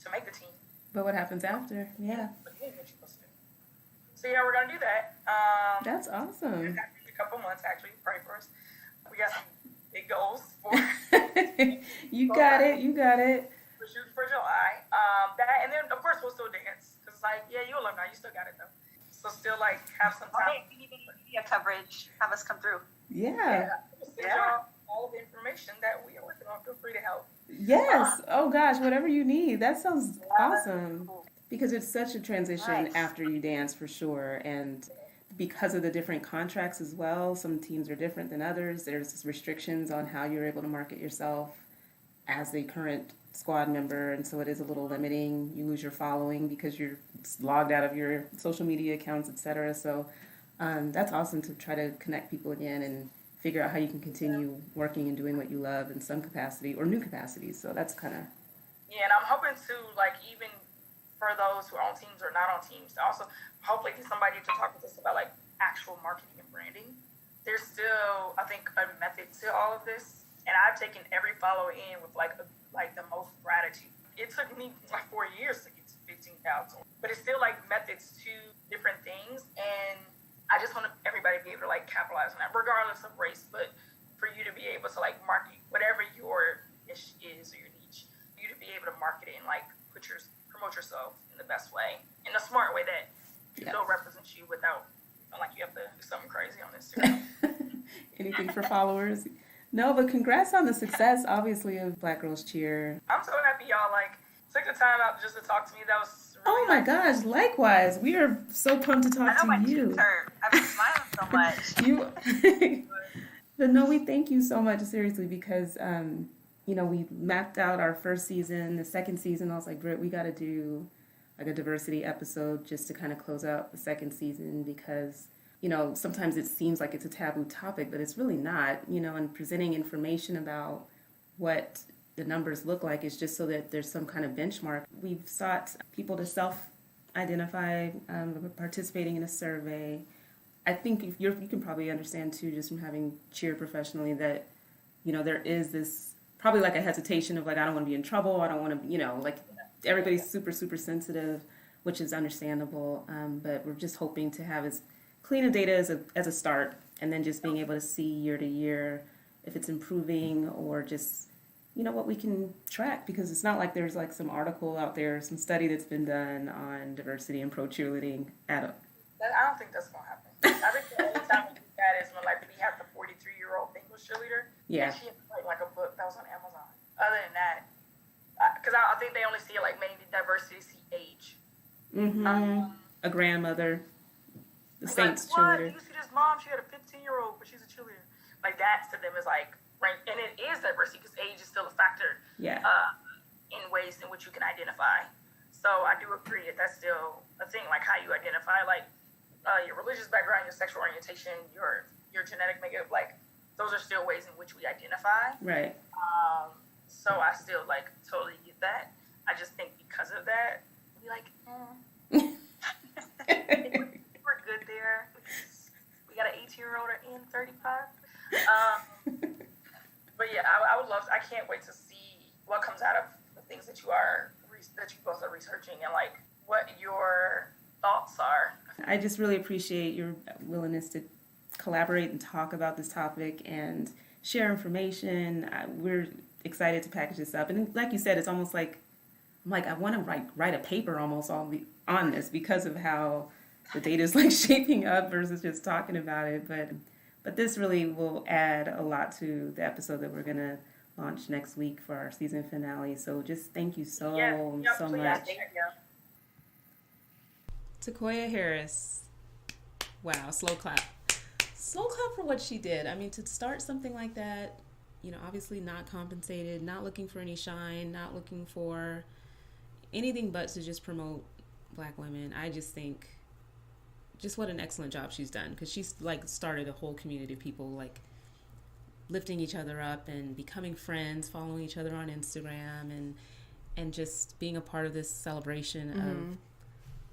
to make the team. But what happens after? Yeah. So we're gonna do that. That's awesome. In a couple months, actually. Pray for us. We got some big goals for. You got it. We're shooting for July. That, and then of course we'll still dance, because it's like, you alumni, you still got it though. So still like have some time. If you need any media coverage, have us come through. Yeah. All the information that we are working on. Feel free to help. Yes. Oh gosh, whatever you need. That sounds awesome. Because it's such a transition after you dance for sure, and because of the different contracts as well, some teams are different than others. There's restrictions on how you're able to market yourself as a current squad member, and so it is a little limiting. You lose your following because you're logged out of your social media accounts, etc. So that's awesome to try to connect people again and figure out how you can continue working and doing what you love in some capacity or new capacities. So that's kind of... Yeah, and I'm hoping to, like, even for those who are on teams or not on teams, to also hopefully get somebody to talk with us about, like, actual marketing and branding. There's still, I think, a method to all of this. And I've taken every follower in with, like the most gratitude. It took me, like, 4 years to get to 15,000. But it's still, like, methods to different things. And I just want everybody to be able to like capitalize on that, regardless of race, but for you to be able to like market whatever your niche is or your niche, you to be able to market it and like promote yourself in the best way, in a smart way that still represents you without like you have to do something crazy on Instagram. Anything for followers. No, but congrats on the success, obviously, of Black Girls Cheer. I'm so happy y'all like took the time out just to talk to me. That was really oh my gosh, likewise. We are so pumped to talk to my you. cheeks hurt. I've been smiling so much. But no, we thank you so much, seriously, because, we mapped out our first season. The second season, I was like, Britt, we got to do like a diversity episode just to kind of close out the second season, because, sometimes it seems like it's a taboo topic, but it's really not, and presenting information about what the numbers look like is just so that there's some kind of benchmark. We've sought people to self-identify, participating in a survey. I think you can probably understand too, just from having cheered professionally, that there is this probably like a hesitation of like, I don't want to be in trouble. I don't want to, like everybody's super, super sensitive, which is understandable. But we're just hoping to have as clean a data as a start, and then just being able to see year to year if it's improving or just, what we can track, because it's not like there's like some article out there, some study that's been done on diversity and pro cheerleading I don't think that's going to happen. I think the only time we do that is when like we have the 43-year-old English cheerleader. Yeah. And she had like a book that was on Amazon. Other than that, because I think they only see it like mainly diversity, see age. A grandmother, the Saints like, what? cheerleader. You see this mom, she had a 15-year-old, but she's a cheerleader. Like that to them is like, right, and it is diversity because age is still a factor. Yeah. In ways in which you can identify. So I do agree that that's still a thing, like how you identify, like your religious background, your sexual orientation, your genetic makeup, like those are still ways in which we identify. Right. So I still like totally get that. I just think because of that, we like, we're good there. We got an 18-year-old and 35. But yeah, I would love. I can't wait to see what comes out of the things that you both are researching and like what your thoughts are. I just really appreciate your willingness to collaborate and talk about this topic and share information. We're excited to package this up, and like you said, it's almost like I want to write a paper almost on this because of how the data is like shaping up versus just talking about it. But this really will add a lot to the episode that we're gonna launch next week for our season finale. So just thank you so much. Tecoya Harris. Wow, slow clap. Slow clap for what she did. I mean, to start something like that, obviously not compensated, not looking for any shine, not looking for anything but to just promote Black women. I just think just what an excellent job she's done, because she's like started a whole community of people like lifting each other up and becoming friends, following each other on Instagram, and just being a part of this celebration of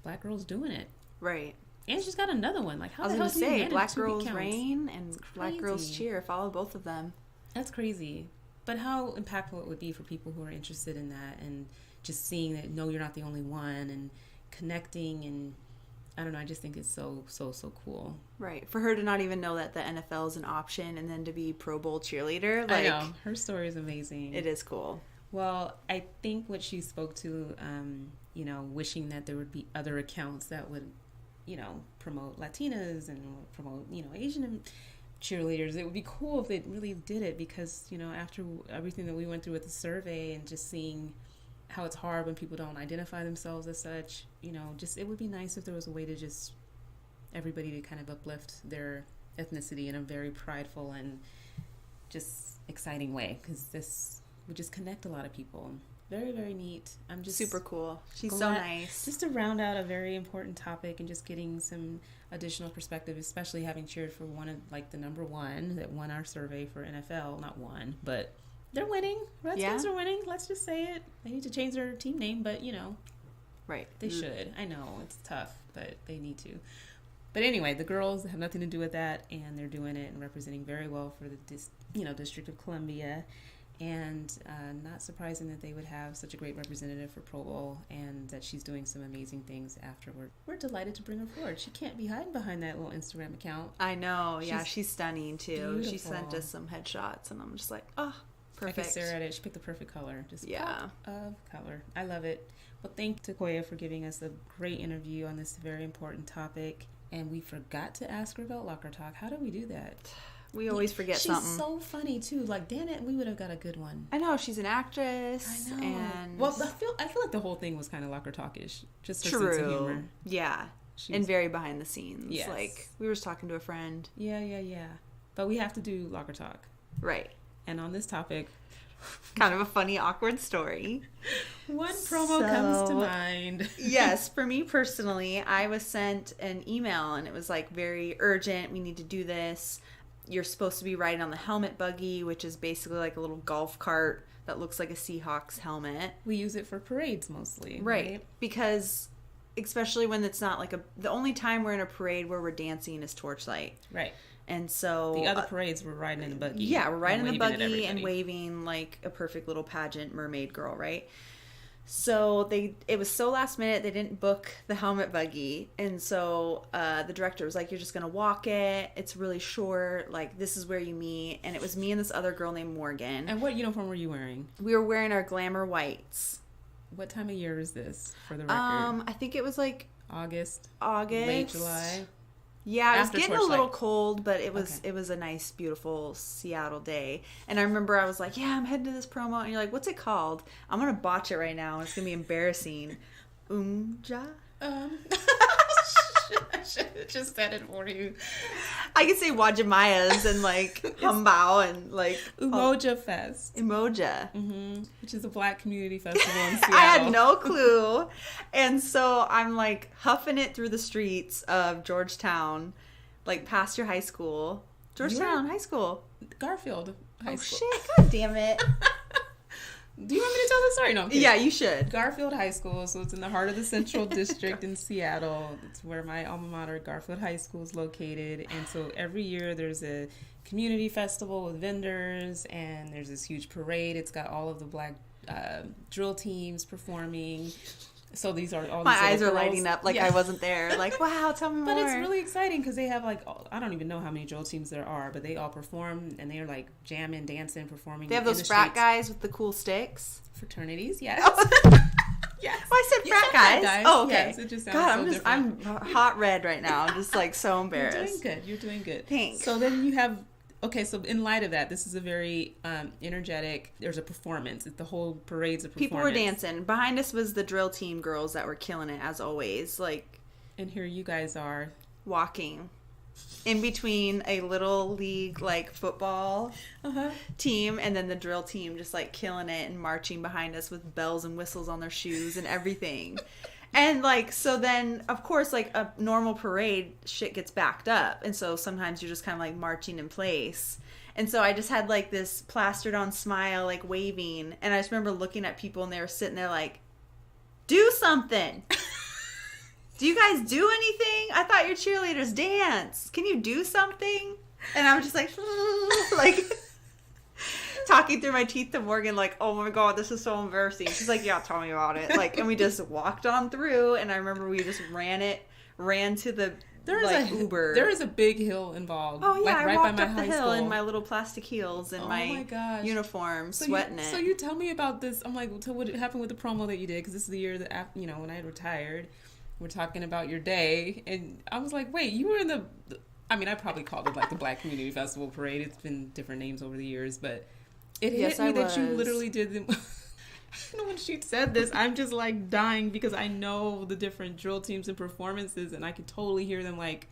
Black girls doing it. Right. And she's got another one. Like, how I was the going hell to do you say, manage Black 2 Girls accounts? Reign and Black Girls Cheer. Follow both of them. That's crazy. But how impactful it would be for people who are interested in that and just seeing that, no, you're not the only one, and connecting, and I don't know, I just think it's so cool. Right. For her to not even know that the NFL is an option and then to be Pro Bowl cheerleader. Like, I know. Her story is amazing. It is cool. Well, I think what she spoke to, wishing that there would be other accounts that would, promote Latinas and promote, Asian cheerleaders. It would be cool if they really did it because, after everything that we went through with the survey and just seeing how it's hard when people don't identify themselves as such, just it would be nice if there was a way to just everybody to kind of uplift their ethnicity in a very prideful and just exciting way, because this would just connect a lot of people. Very, very neat. I'm just super cool. She's so nice. Just to round out a very important topic and just getting some additional perspective, especially having cheered for one of the number one that won our survey for NFL. Not one, but they're winning. Redskins are winning. Let's just say it. They need to change their team name, but right. They should. I know it's tough, but they need to. But anyway, the girls have nothing to do with that, and they're doing it and representing very well for the District of Columbia. And not surprising that they would have such a great representative for Pro Bowl, and that she's doing some amazing things afterward. We're delighted to bring her forward. She can't be hiding behind that little Instagram account. I know. Yeah, she's stunning too. Beautiful. She sent us some headshots, and I'm just like, oh, perfect. I could stare at it. She picked the perfect color. Just pop of color. I love it. Well, thank Tecoya for giving us a great interview on this very important topic. And we forgot to ask her about Locker Talk. How do we do that? We always forget something. She's so funny too. Like, damn it, we would have got a good one. I know, she's an actress. I know. And well, I feel like the whole thing was kind of Locker Talk-ish. Just her sense of humor. Yeah. And very behind the scenes. Yes. Like, we were just talking to a friend. Yeah. But we have to do Locker Talk. Right. And on this topic, kind of a funny, awkward story. One promo comes to mind. Yes, for me personally, I was sent an email and it was like very urgent. We need to do this. You're supposed to be riding on the helmet buggy, which is basically like a little golf cart that looks like a Seahawks helmet. We use it for parades mostly. Right. Because especially when it's not like the only time we're in a parade where we're dancing is Torchlight. Right. And so the other parades we're riding in the buggy. Yeah, we're riding in the buggy and waving like a perfect little pageant mermaid girl, right? So it was so last minute, they didn't book the helmet buggy. And so the director was like, you're just going to walk it. It's really short. Like, this is where you meet. And it was me and this other girl named Morgan. And what uniform were you wearing? We were wearing our glamour whites. What time of year is this, for the record? I think it was like August. Late July. Yeah, it was After getting a Torchlight. little cold, but it was a nice, beautiful Seattle day. And I remember I was like, yeah, I'm heading to this promo. And you're like, what's it called? I'm going to botch it right now. It's going to be embarrassing. Umja? I should have just said it for you. I could say Wajamayas and like Humbao and like Umoja Fest. Emoja. Which is a black community festival in Seattle. I had no clue. And so I'm like huffing it through the streets of Georgetown, like past your high school. Georgetown High School. Garfield High School. Oh shit, god damn it. Do you want me to tell the story? No, I'm kidding. Yeah, you should. Garfield High School, so it's in the heart of the Central District in Seattle. It's where my alma mater, Garfield High School, is located. And so every year there's a community festival with vendors, and there's this huge parade. It's got all of the black drill teams performing. So these are all my these eyes little are girls. lighting up like Yeah. I wasn't there. Like, wow, tell me more. But it's really exciting because they have like, I don't even know how many drill teams there are, but they all perform and they're like jamming, dancing, performing. They have in those the frat streets. guys with the cool sticks. Fraternities, yes. Yes. Well, I said You frat said frat guys. guys. Oh, okay. Yes, it just sounds God, so I'm different. hot red right now. I'm just like so You're embarrassed. doing good. You're doing good. Thanks. So then you have, okay, so in light of that, this is a very energetic, there's a performance. The whole parade's a performance. People were dancing. Behind us was the drill team girls that were killing it as always. Like And here you guys are. walking in between a little league like football team and then the drill team just like killing it and marching behind us with bells and whistles on their shoes and everything. And like, so then of course like a normal parade shit gets backed up, and so sometimes you're just kind of like marching in place. And so I just had like this plastered on smile, like waving, and I just remember looking at people and they were sitting there like, do something. Do you guys do anything? I thought your cheerleaders dance. Can you do something? And I was just like, like talking through my teeth to Morgan, like, oh my God, this is so embarrassing. She's like, yeah, tell me about it. Like, and we just walked on through, and I remember we just ran to the Uber. There is a big hill involved. Oh yeah, like, I right walked by my up the high hill school. in my little plastic heels and my gosh. uniform, So sweating you, it. So you tell me about this. I'm like, tell what happened with the promo that you did, because this is the year that, when I retired. We're talking about your day, and I was like, wait, you were in the I probably called it like the Black Community Festival Parade. It's been different names over the years, but it hit me that you literally did them. When she said this, I'm just like dying because I know the different drill teams and performances, and I could totally hear them like,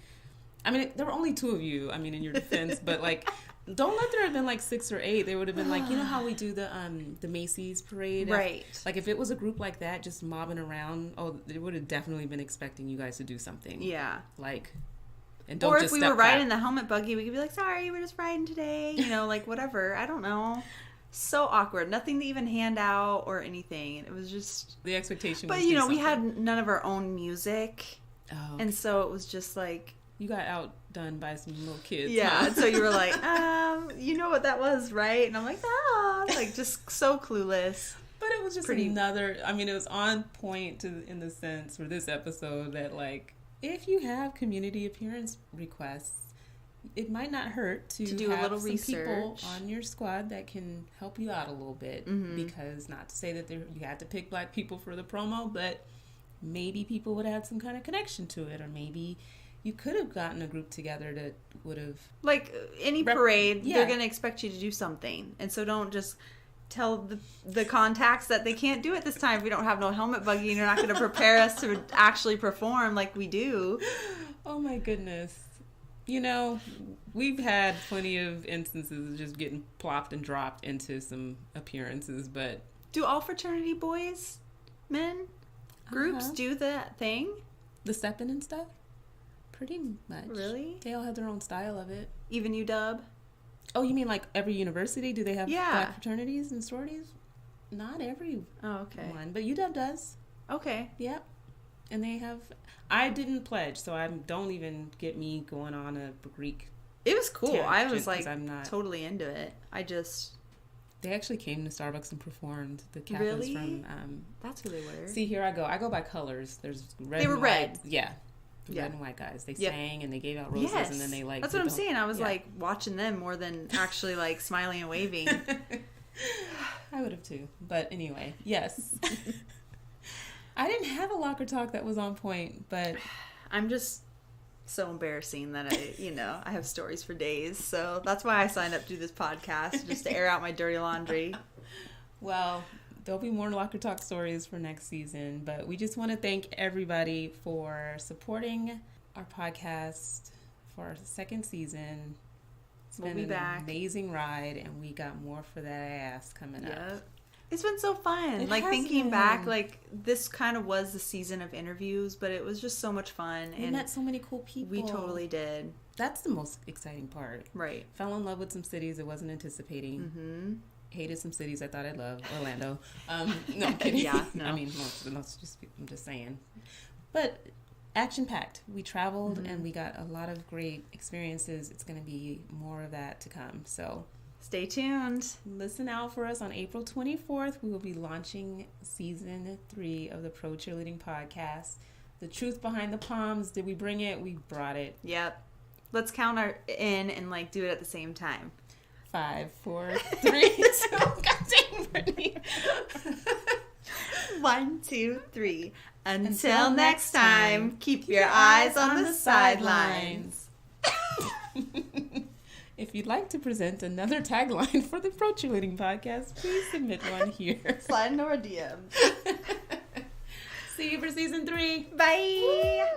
there were only 2 of you, in your defense, but like, don't let there have been like 6 or 8. There would have been like, you know how we do the Macy's parade? Right. Like if it was a group like that just mobbing around, they would have definitely been expecting you guys to do something. Yeah. Like, and don't or just if we step were riding back. the helmet buggy, we could be like, sorry, we're just riding today. Like whatever. I don't know. So awkward. Nothing to even hand out or anything. And it was just... The expectation But, was do we something. had none of our own music. Oh, And so it was just like... you got outdone by some little kids. Yeah, huh? and so you were like, you know what that was, right? And I'm like, like just so clueless. But it was just Pretty- another, it was on point in the sense for this episode that like, if you have community appearance requests, it might not hurt to do a have little some people research. on your squad that can help you out a little bit. Because not to say that you had to pick Black people for the promo, but maybe people would have had some kind of connection to it, or maybe you could have gotten a group together that would have... Like any parade, yeah. they're going to expect you to do something. And so don't just tell the contacts that they can't do it this time if we don't have no helmet buggy and you're not going to prepare us to actually perform like we do. Oh my goodness. We've had plenty of instances of just getting plopped and dropped into some appearances, but... Do all fraternity boys, men, groups do that thing? The stepping and stuff? Pretty much. Really? They all have their own style of it. Even UW? Oh, you mean like every university? Do they have Yeah. Black fraternities and sororities? Not every Oh, okay. one, but UW does. Okay. Yep. And they have... I didn't pledge, so don't even get me going on a Greek... It was cool. I was Tangent, like 'cause I'm not- totally into it. I just They actually came to Starbucks and performed. The Kappas Really? from... That's who they were. see, here I go. I go by colors. There's red They were and red. white. Yeah. The Yeah. red and white guys. They Yep. sang and they gave out roses Yes. and then they like... That's what I'm did the- saying. I was yeah. like watching them more than actually like smiling and waving. I would have too. But anyway, yes. I didn't have a locker talk that was on point, but... I'm just so embarrassing that I have stories for days. So that's why I signed up to do this podcast, just to air out my dirty laundry. Well, there'll be more locker talk stories for next season, but we just want to thank everybody for supporting our podcast for our second season. It's We'll been be an back. amazing ride, and we got more for that ass coming up. Yep. It's been so fun. It Like has thinking been. back, like this kind of was the season of interviews, but it was just so much fun. We and met so many cool people. we totally did. That's the most exciting part. Right. Fell in love with some cities I wasn't anticipating. Mm-hmm. Hated some cities I thought I'd love. Orlando. No, I'm kidding. Yeah, no. I mean, I'm just saying. But action-packed. We traveled and we got a lot of great experiences. It's going to be more of that to come. So Stay tuned. listen out for us on April 24th. We will be launching season 3 of the Pro Cheerleading Podcast. The truth behind the Poms. Did we bring it? We brought it. Yep. Let's count our in and like do it at the same time. 5, 4, 3, 2. God dang, Brittany. 1, 2, 3. Until Until next next time, time, keep your eyes on the sidelines. If you'd like to present another tagline for the Pro Cheerleading Podcast, please submit one here. Slide into our DMs. See you for season 3. Bye.